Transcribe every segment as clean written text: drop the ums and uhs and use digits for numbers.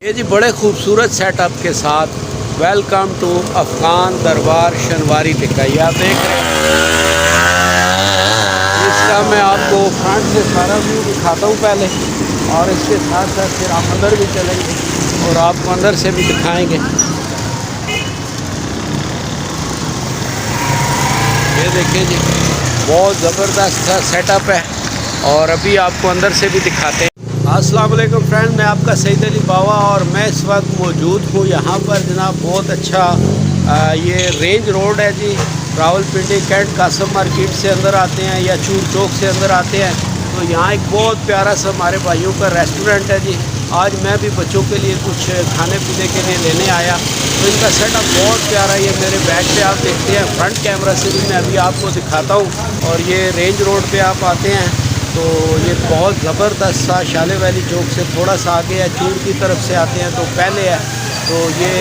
ये जी बड़े खूबसूरत सेटअप के साथ वेलकम टू अफगान दरबार शनवारी लिखा है। आप देख रहे हैं इसका मैं आपको फ्रंट से सारा व्यू दिखाता हूँ पहले, और इसके साथ साथ फिर आप अंदर भी चलेंगे और आपको अंदर से भी दिखाएंगे। ये देखिए जी बहुत ज़बरदस्त सेटअप है और अभी आपको अंदर से भी दिखाते हैं। अस्सलाम वालेकुम फ्रेंड, मैं आपका सईद अली बावा और मैं इस वक्त मौजूद हूँ यहाँ पर जनाब। बहुत अच्छा ये रेंज रोड है जी। रावलपिंडी कैंट कासम मार्केट से अंदर आते हैं या चूर चौक से अंदर आते हैं तो यहाँ एक बहुत प्यारा सा हमारे भाइयों का रेस्टोरेंट है जी। आज मैं भी बच्चों के लिए कुछ खाने पीने के लिए लेने आया तो इनका सेटअप बहुत प्यारा है। ये मेरे बैग पे आप देखते हैं, फ्रंट कैमरा से भी मैं अभी आपको दिखाता हूँ। और ये रेंज रोड पे आप आते हैं तो ये बहुत ज़बरदस्त सा शाले वैली चौक से थोड़ा सा आगे है, चूर की तरफ से आते हैं तो पहले है। तो ये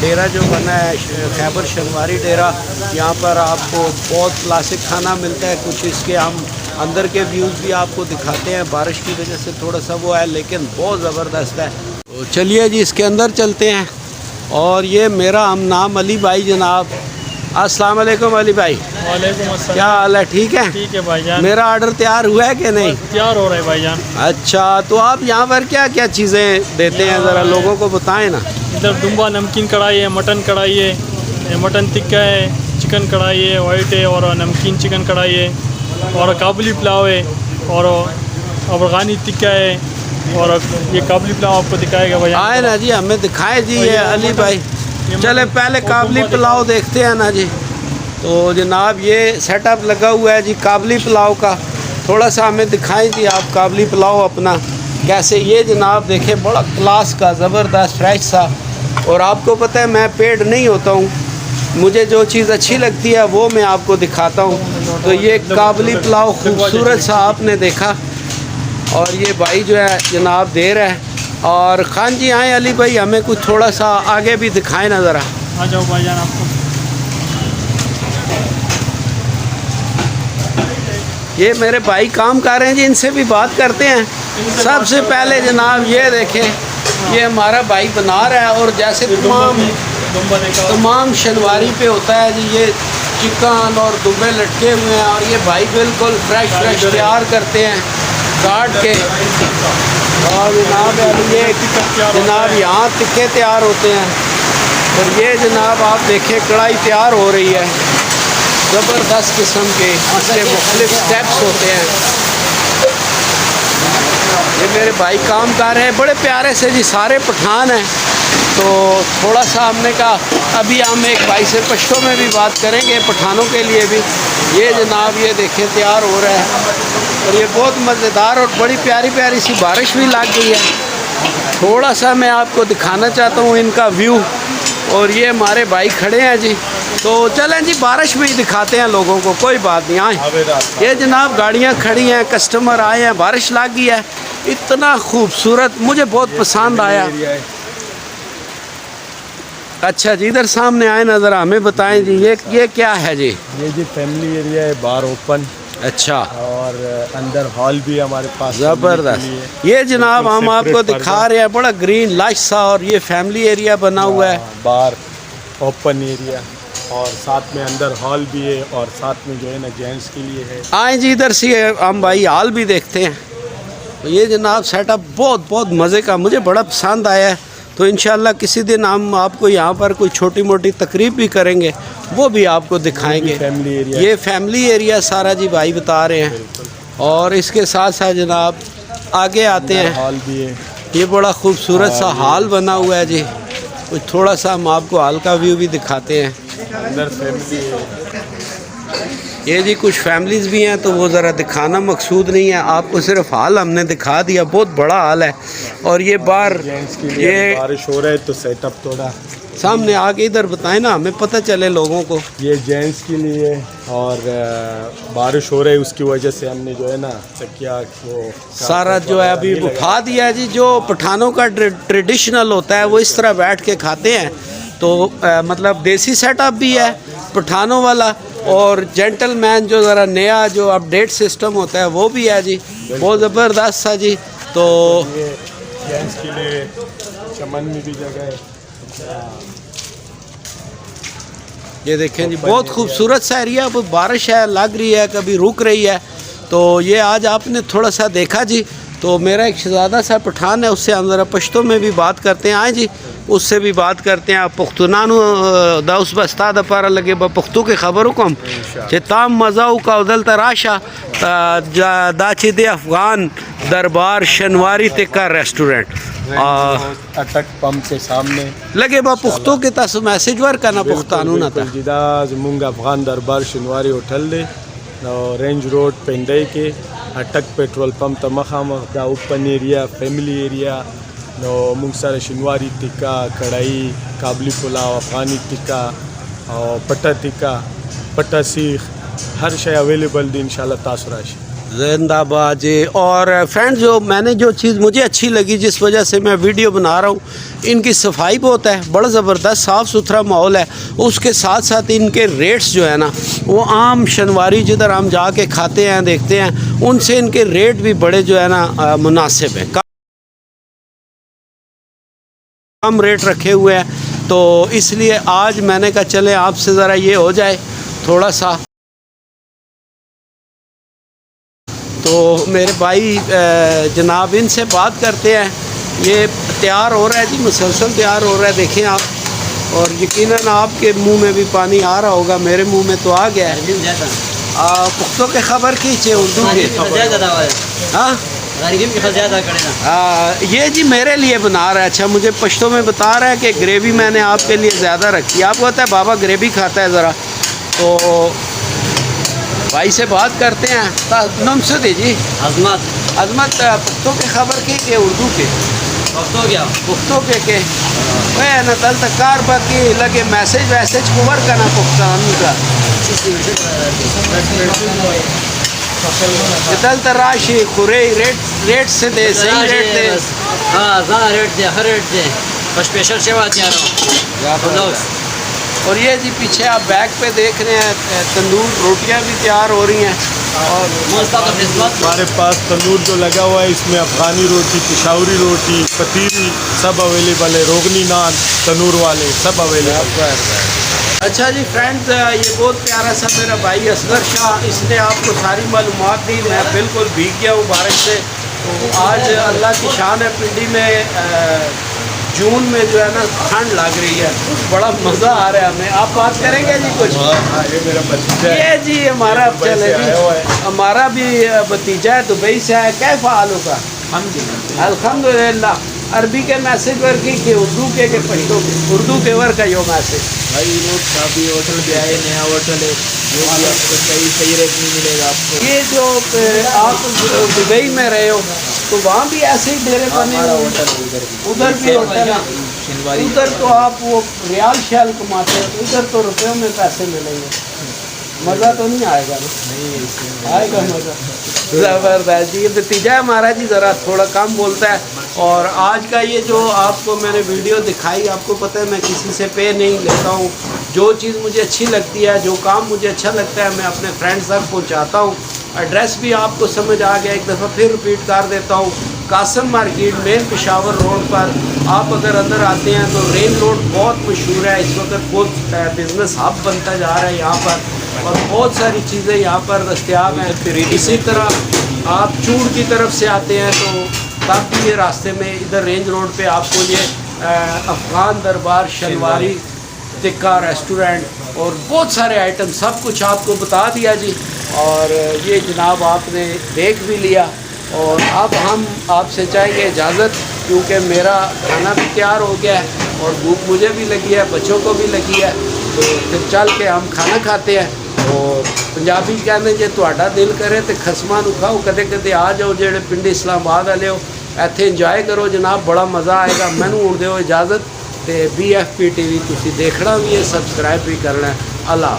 डेरा जो बना है खैबर शनवारी डेरा, यहाँ पर आपको बहुत क्लासिक खाना मिलता है। कुछ इसके हम अंदर के व्यूज़ भी आपको दिखाते हैं। बारिश की वजह से थोड़ा सा वो है लेकिन बहुत ज़बरदस्त है। तो चलिए जी इसके अंदर चलते हैं। और ये मेरा हम नाम अली भाई जनाब। अस्सलाम वालेकुम अली भाई। वालेकुम अस्सलाम। क्या हाल है? ठीक है? ठीक है भाईजान। मेरा ऑर्डर तैयार हुआ है कि नहीं? तैयार हो रहा है भाईजान। अच्छा, तो आप यहाँ पर क्या क्या चीज़ें देते हैं, ज़रा लोगों को बताएं ना। इधर दुम्बा नमकीन कढ़ाई है, मटन कढ़ाई है, मटन टिक्का है, चिकन कढ़ाई है, वाइट है और नमकीन चिकन कढ़ाई है, और काबुली पुलाव है, और अफगानी टिक्का है, और ये काबुली पुलाव आपको दिखाएगा भाईजान। आए ना जी, हमें दिखाए जी ये अली भाई। चले पहले काबुली पुलाव देखते हैं ना जी। तो जनाब ये सेटअप लगा हुआ है जी काबुली पुलाव का। थोड़ा सा हमें दिखाएं जी आप काबुली पुलाव अपना कैसे। ये जनाब देखें बड़ा क्लास का ज़बरदस्त फ्रेश सा। और आपको पता है मैं पेड नहीं होता हूँ, मुझे जो चीज़ अच्छी लगती है वो मैं आपको दिखाता हूँ। तो ये काबुली पुलाव खूबसूरत सा आपने देखा और ये भाई जो है जनाब दे रहा है। और खान जी आए अली भाई, हमें कुछ थोड़ा सा आगे भी दिखाएं ना ज़रा। आ जाओ भाईजान। आपको ये मेरे भाई काम कर रहे हैं जी, इनसे भी बात करते हैं। सबसे पहले जनाब ये देखें, ये हमारा भाई बना रहा है और जैसे तमाम शनवारी पे होता है जी, ये चिकन और दुम्बे लटके हुए हैं और ये भाई बिल्कुल फ्रेश तैयार करते हैं काट के। और जनाब यहाँ टिक्के तैयार होते हैं। और ये जनाब आप देखें कढ़ाई तैयार हो रही है, ज़बरदस्त किस्म के इसके मुख्तलिफ स्टेप्स होते हैं। ये मेरे भाई काम कर रहे हैं बड़े प्यारे से जी, सारे पठान हैं। तो थोड़ा सा हमने कहा अभी हम एक भाई से पश्तो में भी बात करेंगे पठानों के लिए भी। ये जनाब ये देखें तैयार हो रहा है और ये बहुत मज़ेदार और बड़ी प्यारी प्यारी सी बारिश भी लग गई है। थोड़ा सा मैं आपको दिखाना चाहता हूँ इनका व्यू। और ये हमारे भाई खड़े हैं जी, तो चलें जी बारिश में ही दिखाते हैं लोगों को, कोई बात नहीं। आए ये जनाब गाड़ियाँ खड़ी हैं, कस्टमर आए हैं, बारिश लग गई है। इतना खूबसूरत, मुझे बहुत पसंद आया। अच्छा जी इधर सामने आए ना, ज़रा हमें बताएं जी ये क्या है जी? ये जी फैमिली एरिया है, बार ओपन। अच्छा, और अंदर हॉल भी हमारे पास ज़बरदस्त। ये जनाब हम आपको दिखा रहे हैं बड़ा ग्रीन लश सा और ये फैमिली एरिया बना हुआ है, बार ओपन एरिया, और साथ में अंदर हॉल भी है और साथ में जो है ना जेंट्स के लिए है। आए जी इधर से हम भाई हॉल भी देखते हैं। तो ये जनाब सेटअप बहुत बहुत मज़े का, मुझे बड़ा पसंद आया है। तो इंशाल्लाह किसी दिन हम आपको यहाँ पर कोई छोटी मोटी तकरीब भी करेंगे, वो भी आपको दिखाएंगे। फैमिली एरिया, ये फैमिली एरिया सारा जी भाई बता रहे हैं। और इसके साथ साथ जनाब आगे आते हैं, हॉल भी है। ये बड़ा खूबसूरत सा हॉल बना हुआ है जी। कुछ थोड़ा सा हम आपको हॉल का व्यू भी दिखाते हैं। अंदर फैमिली है। ये जी कुछ फैमिलीज़ भी हैं तो वो ज़रा दिखाना मकसूद नहीं है, आपको सिर्फ हाल हमने दिखा दिया। बहुत बड़ा हाल है। और ये बाहर ये बारिश हो रहा है तो सेटअप थोड़ा सामने आके इधर बताएं ना, हमें पता चले लोगों को। ये जेंट्स के लिए, और बारिश हो रही है उसकी वजह से हमने जो है ना तकिया वो सारा जो है अभी उठा दिया है जी। जो पठानों का ट्रेडिशनल होता है वो इस तरह बैठ के खाते हैं। तो मतलब देसी सेटअप भी है पठानों वाला, और जेंटलमैन जो ज़रा नया जो अपडेट सिस्टम होता है वो भी है जी। बहुत ज़बरदस्त सा जी। तो जेंट्स के लिए चमन में भी जगह है। ये देखें जी, बहुत खूबसूरत सा एरिया। अब बारिश है, लग रही है, कभी रुक रही है। तो ये आज आपने थोड़ा सा देखा जी। तो मेरा एक शहजादा सा पठान है, उससे हम ज़रा पश्तो में भी बात करते हैं। आए जी, उससे भी बात करते हैं। पुख्तनानु दाउस बस्ता द पारा लगे पुख्तू के खबरों को हम ताम मज़ाऊ का उदल तराशा दाची दे अफ़गान दरबार शनवारी तिक्का रेस्टोरेंट अटक पंप के सामने लगे बा पुख्तों के तस मैसेज वर का ना पुख्तानू ना था जिदा जमुंगा अफ़गान दरबार शनवारी होटल दे रेंज रोड पेंडई के अटक पेट्रोल पंप तमखा दा open area family area no मुंगसर शनवारी टिक्का कढ़ाई काबली पुलाव अफ़गानी टिक्का और पट्टा टिक्का पट्टा सीख हर शय अवेलेबल दी इंशाल्लाह तासुराश जिंदाबाद जी। और फ्रेंड्स, जो मैंने जो चीज़ मुझे अच्छी लगी, जिस वजह से मैं वीडियो बना रहा हूँ, इनकी सफाई बहुत है, बड़ा ज़बरदस्त साफ़ सुथरा माहौल है। उसके साथ साथ इनके रेट्स जो है ना, वो आम शनवारी जिधर हम जाके खाते हैं देखते हैं, उनसे इनके रेट भी बड़े जो है ना मुनासिब हैं, कम रेट रखे हुए हैं। तो इसलिए आज मैंने कहा चले आपसे ज़रा ये हो जाए थोड़ा सा। तो मेरे भाई जनाब इनसे बात करते हैं। ये तैयार हो रहा है जी, मुसलसल तैयार हो रहा है, देखें आप। और यकीनन आपके मुंह में भी पानी आ रहा होगा, मेरे मुंह में तो आ गया है। पुख्तों के खबर खींचे उर्दू के। हाँ, ये जी मेरे लिए बना रहा है। अच्छा, मुझे पश्तो में बता रहा है कि ग्रेवी मैंने आपके लिए ज़्यादा रखी है। आपको पता है बाबा ग्रेवी खाता है ज़रा। तो भाई से बात करते हैं। नाम से दीजिए। अजमत। अजमत, पुख्तों के खबर के उर्दू के पुख्तों के वह न तल तकार बाकी लगे मैसेज वैसेज कुवर का ना पुख्तान का तल तराशी खुरे रेट से दे, सही रेट दे। हाँ, ज़्यादा रेट दे, हर रेट दे। स्पेशल सेवा तैयार। और ये जी पीछे आप बैग पे देख रहे हैं, तंदूर रोटियां भी तैयार हो रही हैं। और हमारे पास तंदूर जो लगा हुआ है, इसमें अफ़गानी रोटी, पिशावरी रोटी, पतीरी सब अवेलेबल है। रोगनी नान तंदूर वाले सब अवेलेबल है। अच्छा जी फ्रेंड्स, ये बहुत प्यारा सा मेरा भाई असगर शाह, इसने आपको सारी मालूमात दी। मैं बिल्कुल भीग गया हूँ बारिश से। तो आज अल्लाह की शान है, पिंडी में जून में जो है ना ठंड लग रही है, बड़ा मज़ा आ रहा है हमें। आप बात करेंगे जी कुछ? ये मेरा भतीजा ये जी हमारा चले जी, हमारा भी भतीजा है, दुबई से है। कैसा हाल होगा? अल्हम्दुलिल्लाह। अरबी के मैसेज वर की उर्दू के पश्तो के उर्दू के वर का यो मैसेज भाई लोग काफ़ी होटल पे आए, नया होटल है, जो भी आपको सही रेट नहीं मिलेगा आपको। ये जो आप दुबई में रहे हो, तो वहाँ भी ऐसे ही डेरे बने हुए? उधर भी होटल है। उधर तो आप वो रियाल शैल कमाते हैं, उधर तो रुपयों में पैसे मिलेंगे, मज़ा तो नहीं आएगा ना? नहीं आएगा मज़ा। ज़बरदस्त जी। ये भतीजा है हमारा जी, ज़रा थोड़ा कम बोलता है। और आज का ये जो आपको मैंने वीडियो दिखाई, आपको पता है मैं किसी से पे नहीं लेता हूँ। जो चीज़ मुझे अच्छी लगती है, जो काम मुझे अच्छा लगता है, मैं अपने फ्रेंड्स तक पहुँचाता हूँ। एड्रेस भी आपको समझ आ गया, एक दफ़ा फिर रिपीट कर देता हूँ। Qasim market main Peshawar road पर आप अगर अंदर आते हैं तो रेन रोड बहुत मशहूर है। इस वक्त बहुत बिज़नेस हब बनता जा रहा है यहाँ पर, और बहुत सारी चीज़ें यहाँ पर दस्तयाब हैं। इसी तरह आप चूड़ की तरफ से आते हैं तो तब भी ये रास्ते में इधर रेंज रोड पे आपको ये अफ़गान दरबार शनवारी टिक्का रेस्टोरेंट और बहुत सारे आइटम सब कुछ आपको बता दिया जी। और ये जनाब आपने देख भी लिया। और अब हम आपसे चाहेंगे इजाज़त, क्योंकि मेरा खाना भी तैयार हो गया है और भूख मुझे भी लगी है, बच्चों को भी लगी है। तो फिर चल के हम खाना खाते हैं। और पंजाबी कहने जे तुहाडा दिल करे तो खसमा नूं खाओ, कदे कदे आ जाओ जेड़े पिंडी इस्लामाबाद वाले हो, इत्थे इंजॉय करो जनाब, बड़ा मज़ा आएगा। मैनू हुण दिओ इजाज़त। तो BFP TV तुसीं देखना भी है, सबसक्राइब भी करना है। अल्लाह।